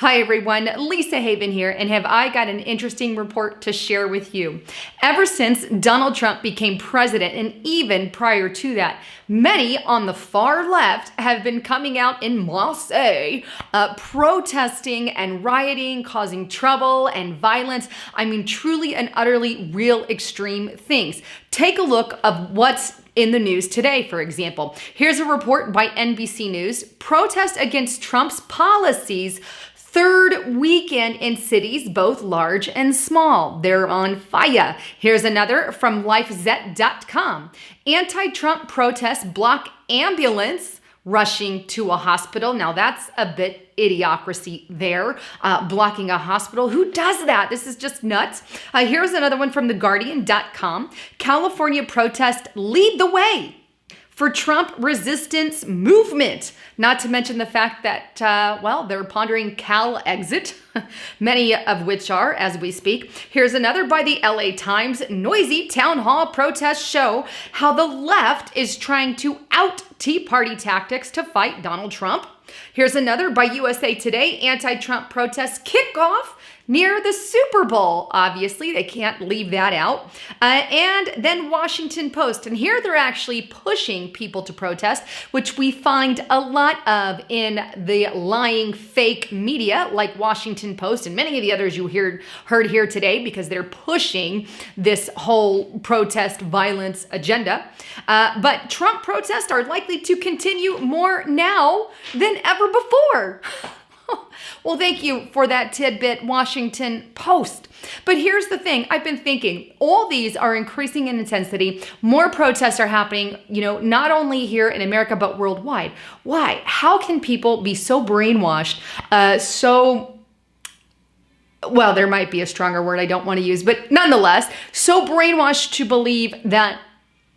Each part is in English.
Hi everyone, Lisa Haven here, and have I got an interesting report to share with you. Ever since Donald Trump became president, and even prior to that, many on the far left have been coming out in Marseille, protesting and rioting, causing trouble and violence. I mean, truly and utterly real extreme things. Take a look of what's in the news today, for example. Here's a report by NBC News. Protest against Trump's policies. Third weekend in cities, both large and small. They're on fire. Here's another from LifeZet.com. Anti-Trump protests block ambulance rushing to a hospital. Now that's a bit idiocracy there, blocking a hospital. Who does that? This is just nuts. Here's another one from TheGuardian.com. California protests lead the way for Trump resistance movement. Not to mention the fact that, they're pondering Cal exit, many of which are as we speak. Here's another by the LA Times. Noisy town hall protests show how the left is trying to out Tea Party tactics to fight Donald Trump. Here's another by USA Today. Anti-Trump protests kick off near the Super Bowl. Obviously, they can't leave that out. And then Washington Post. And here they're actually pushing people to protest, which we find a lot of in the lying fake media like Washington Post and many of the others you heard here today, because they're pushing this whole protest violence agenda. But Trump protests are likely to continue more now than ever before. Well, thank you for that tidbit, Washington Post. But here's the thing. I've been thinking, all these are increasing in intensity. More protests are happening, not only here in America, but worldwide. Why? How can people be so brainwashed, there might be a stronger word I don't want to use, but nonetheless, so brainwashed to believe that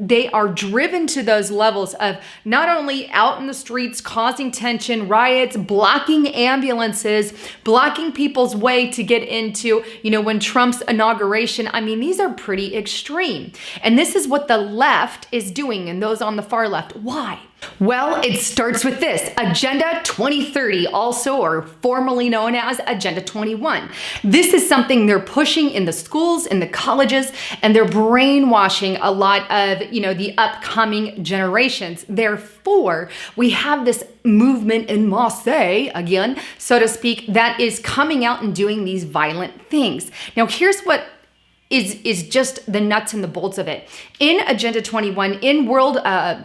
they are driven to those levels of not only out in the streets causing tension, riots, blocking ambulances, blocking people's way to get into, when Trump's inauguration. I mean, these are pretty extreme. And this is what the left is doing, and those on the far left. Why? Well, it starts with this, Agenda 2030, also or formerly known as Agenda 21. This is something they're pushing in the schools, in the colleges, and they're brainwashing a lot of, the upcoming generations. Therefore, we have this movement in Marseille, again, so to speak, that is coming out and doing these violent things. Now, here's what is just the nuts and the bolts of it. In Agenda 21, in World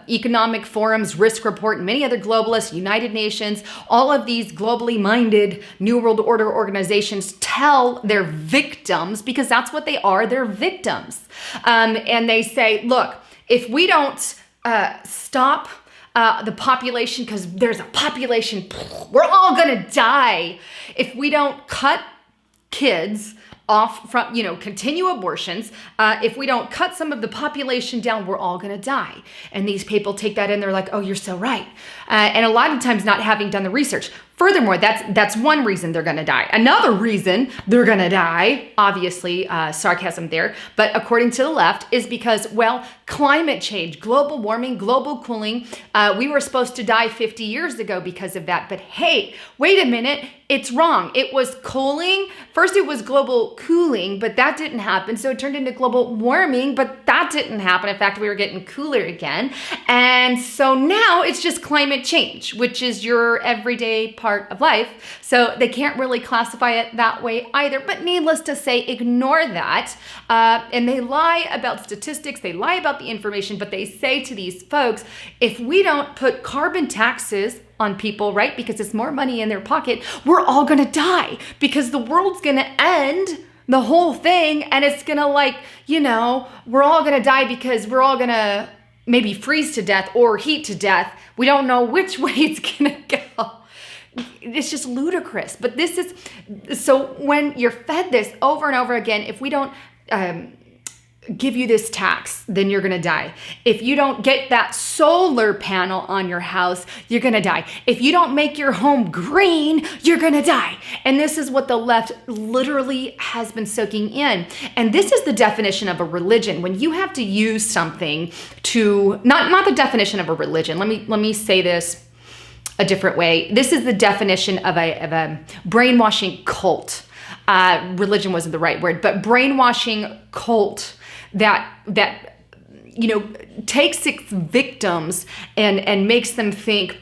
Economic Forum's risk report, and many other globalists, United Nations, all of these globally minded New World Order organizations tell their victims, because that's what they are, they're victims. And they say, look, if we don't stop the population, because there's a population, we're all gonna die. If we don't cut kids off from, continue abortions. If we don't cut some of the population down, we're all going to die. And these people take that in, they're like, oh, you're so right. And a lot of times not having done the research. Furthermore, that's one reason they're going to die. Another reason they're going to die, obviously sarcasm there, but according to the left, is because, climate change, global warming, global cooling, we were supposed to die 50 years ago because of that. But hey, wait a minute, it's wrong. It was cooling. First it was global cooling, but that didn't happen. So it turned into global warming, but that didn't happen. In fact, we were getting cooler again. And so now it's just climate change, which is your everyday part of life. So they can't really classify it that way either. But needless to say, ignore that. And they lie about statistics. They lie about the information, but they say to these folks, if we don't put carbon taxes on people, right, because it's more money in their pocket, we're all going to die, because the world's going to end, the whole thing, and it's going to we're all going to die because we're all going to maybe freeze to death or heat to death. We don't know which way it's going to go. It's just ludicrous. But this is, so when you're fed this over and over again, if we don't give you this tax, then you're going to die. If you don't get that solar panel on your house, you're going to die. If you don't make your home green, you're going to die. And this is what the left literally has been soaking in. And this is the definition of a religion. When you have to use something to, not the definition of a religion. Let me say this a different way. This is the definition of a brainwashing cult. Religion wasn't the right word, but brainwashing cult that takes its victims and makes them think,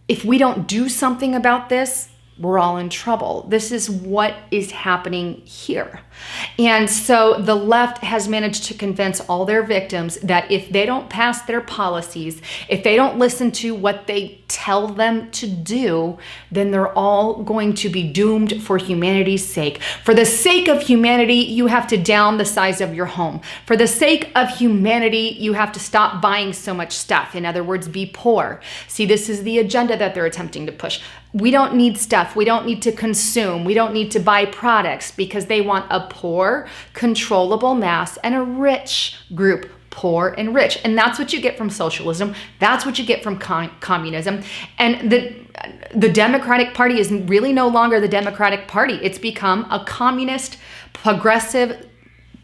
if we don't do something about this, we're all in trouble. This is what is happening here. And so the left has managed to convince all their victims that if they don't pass their policies, if they don't listen to what they tell them to do, then they're all going to be doomed for humanity's sake. For the sake of humanity, you have to down the size of your home. For the sake of humanity, you have to stop buying so much stuff. In other words, be poor. See, this is the agenda that they're attempting to push. We don't need stuff. We don't need to consume. We don't need to buy products, because they want a poor, controllable mass and a rich group, poor and rich. And that's what you get from socialism. That's what you get from communism. And the Democratic Party is really no longer the Democratic Party. It's become a communist, progressive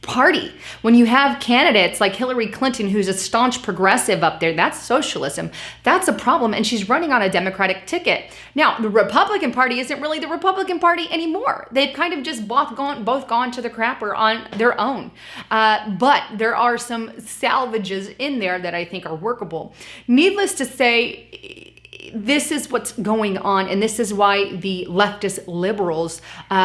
party. When you have candidates like Hillary Clinton, who's a staunch progressive up there, that's socialism. That's a problem. And she's running on a Democratic ticket. Now, the Republican Party isn't really the Republican Party anymore. They've kind of just both gone to the crapper on their own. But there are some salvages in there that I think are workable. Needless to say, this is what's going on, and this is why the leftist liberals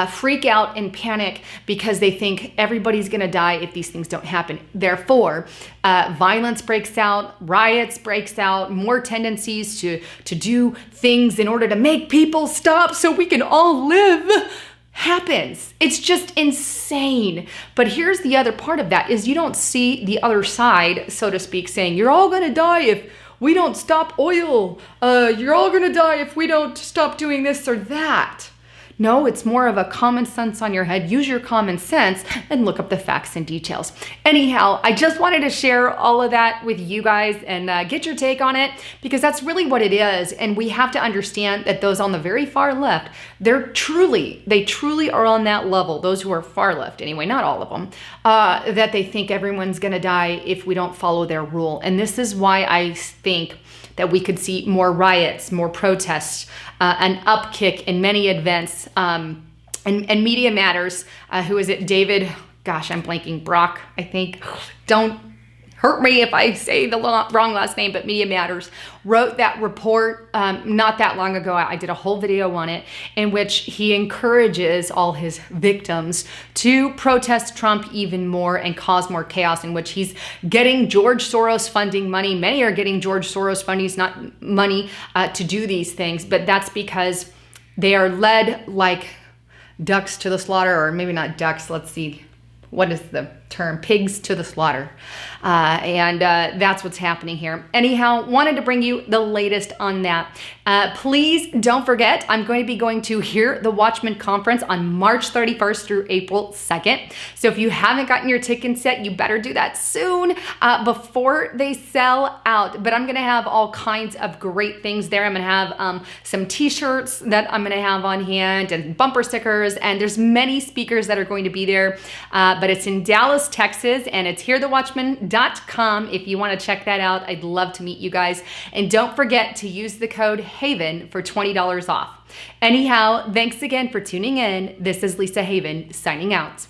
freak out and panic, because they think everybody's going to die if these things don't happen. Therefore, violence breaks out, riots breaks out, more tendencies to do things in order to make people stop so we can all live happens. It's just insane. But here's the other part of that, is you don't see the other side, so to speak, saying you're all going to die if we don't stop oil. You're all going to die if we don't stop doing this or that. No, it's more of a common sense on your head. Use your common sense and look up the facts and details. Anyhow, I just wanted to share all of that with you guys and get your take on it, because that's really what it is. And we have to understand that those on the very far left, they truly are on that level. Those who are far left, anyway, not all of them, that they think everyone's going to die if we don't follow their rule. And this is why I think that we could see more riots, more protests, an upkick in many events. And Media Matters, who is it? David, gosh, I'm blanking, Brock, I think. Don't hurt me if I say the wrong last name, but Media Matters wrote that report not that long ago. I did a whole video on it, in which he encourages all his victims to protest Trump even more and cause more chaos, in which he's getting George Soros funding money. Many are getting George Soros money to do these things, but that's because they are led like ducks to the slaughter, or maybe not ducks, let's see. What is the term? Pigs to the slaughter. And that's what's happening here. Anyhow, wanted to bring you the latest on that. Please don't forget, I'm going to be going to Hear the Watchman Conference on March 31st through April 2nd. So if you haven't gotten your tickets yet, you better do that soon before they sell out. But I'm going to have all kinds of great things there. I'm going to have some t-shirts that I'm going to have on hand, and bumper stickers, and there's many speakers that are going to be there. But it's in Dallas, Texas, and it's hearthewatchman.com if you want to check that out. I'd love to meet you guys. And don't forget to use the code HAVEN for $20 off. Anyhow, thanks again for tuning in. This is Lisa Haven signing out.